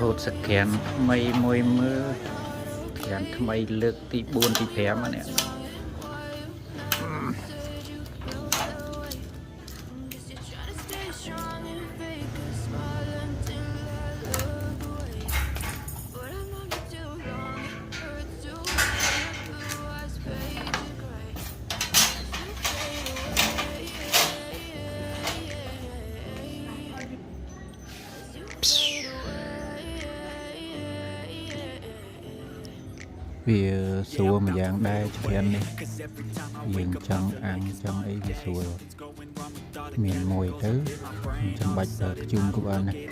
hột sạc kèn mây môi mưa kèn mây lực tí buôn tí phé mà nè vì xua mà dạng đai cho em đi miền chân ăn chân ấy vì xua miền mồi tứ chân bạch ở chung của anh này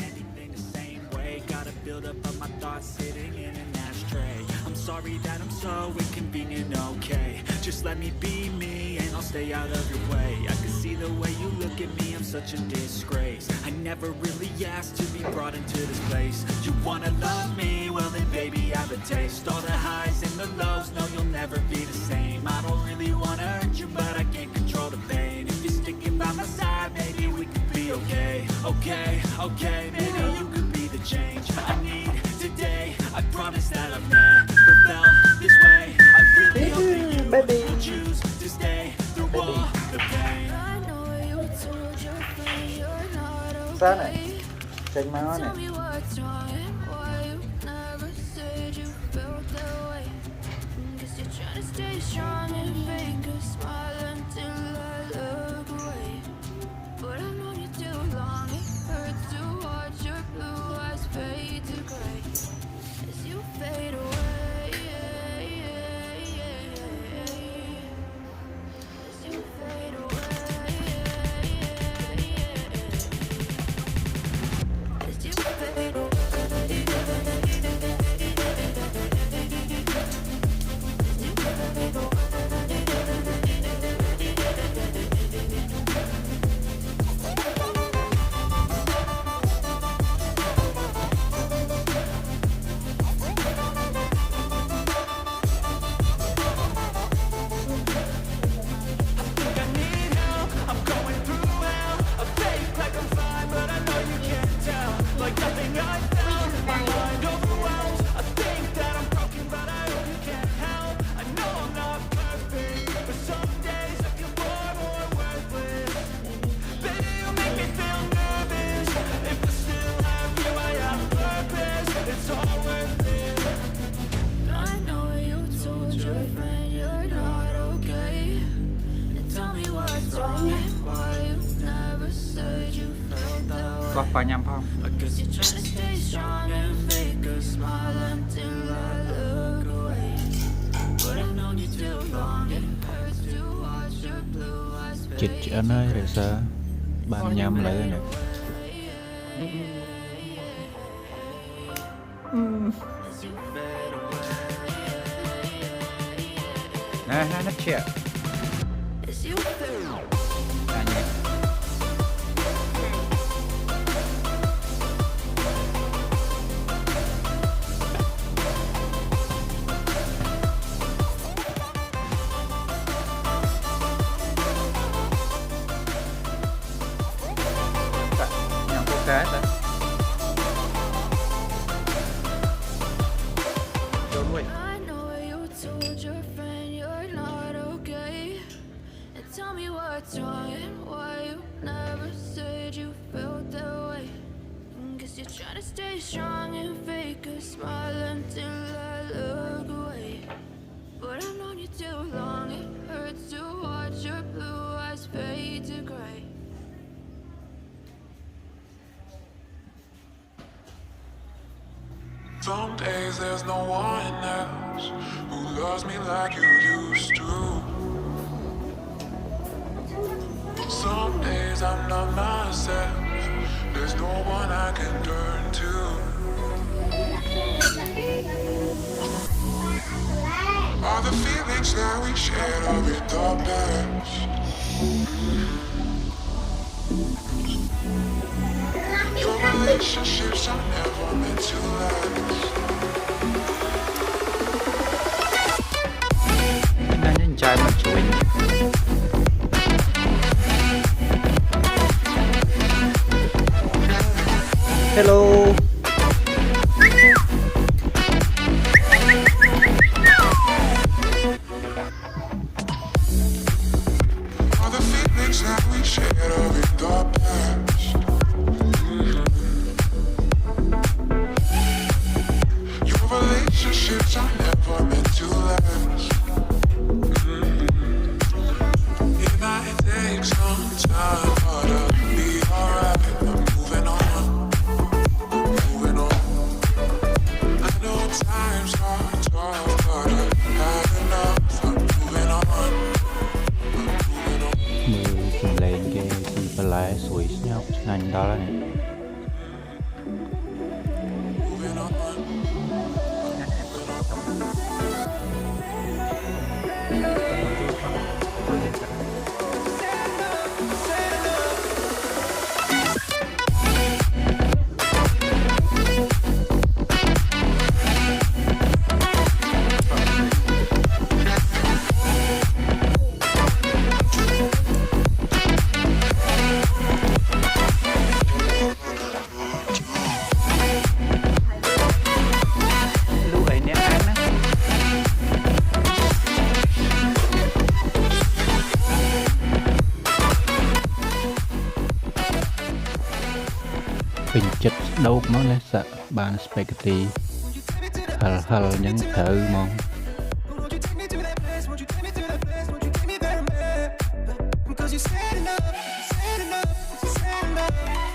sorry that I'm so inconvenient, okay. Just let me be me and I'll stay out of your way. I can see the way you look at me, I'm such a disgrace. I never really asked to be brought into this place. You wanna love me? Well then baby I have a taste. All the highs and the lows, no you'll never be the same. I don't really wanna hurt you but I can't control the pain. If you're sticking by my side, maybe we could be okay. Okay, okay, maybe you could be the change I need today. I promise that I've never felt this way. I really hope that you will choose to stay through all the pain. Sao này? Chênh máu này. Có phải nhầm không? Chích anh ơi rồi sao? Bạn nhầm lại nè. Nè, nó chết. Cái đó. Trốn quên. Some days there's no one else who loves me like you used to. Some days I'm not myself, there's no one I can turn to. All the feelings that we shared are in darkness. Your relationships are never meant to last. Nó nhìn trai mà chuối. Hello. Ngành đó là này. Moving on. Lúc ấy nè ăn á. Bình chất đâu món lấy sợ bàn spaghetti hal những thử món. Cause you said enough, you said enough, you said enough.